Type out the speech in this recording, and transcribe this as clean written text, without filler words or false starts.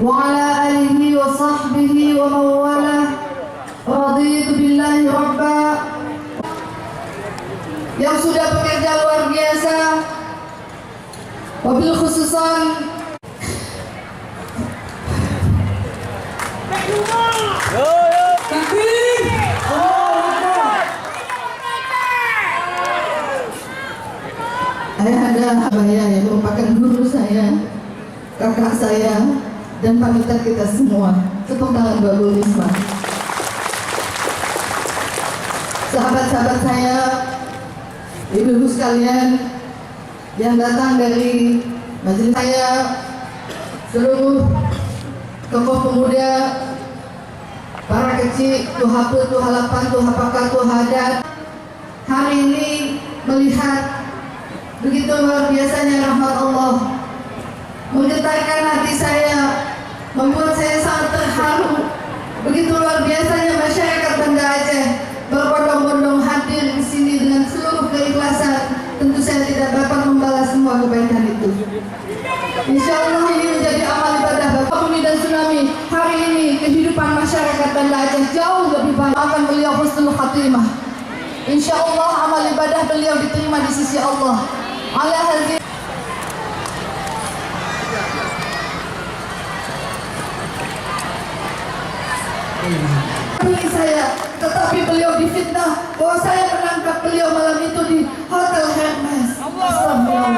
وعلى آله وصحبه ومن والاه. رضيت بالله ربا. Yang sudah bekerja luar biasa, wabil khususan Ayahanda Abaya yang merupakan guru saya, kakak saya, dan panutan kita semua. Tepuk tangan buat Bu Risma. Sahabat-sahabat saya, ibu-ibu sekalian yang datang dari majelis saya, seluruh tokoh pemuda, para kecil, Tuhaput, Tuhalapan, Tuhapaka, Tuhadat, hari ini melihat begitu luar biasanya rahmat Allah, menggetarkan hati saya, membuat saya sangat terharu. Begitu luar biasanya masyarakat Banda Aceh berbondong-bondong hadir di sini dengan seluruh keikhlasan. Tentu saya tidak dapat membalas semua kebaikan itu. Insya Allah ini menjadi amal ibadah Bapak Bumi dan Tsunami. Hari ini kehidupan masyarakat Banda Aceh jauh lebih baik. Akan beliau husnul khatimah. Insya Allah amal ibadah beliau diterima di sisi Allah. Ala hazi. Saya, tetapi beliau difitnah bahwa saya menangkap beliau malam itu di Hotel Hermes.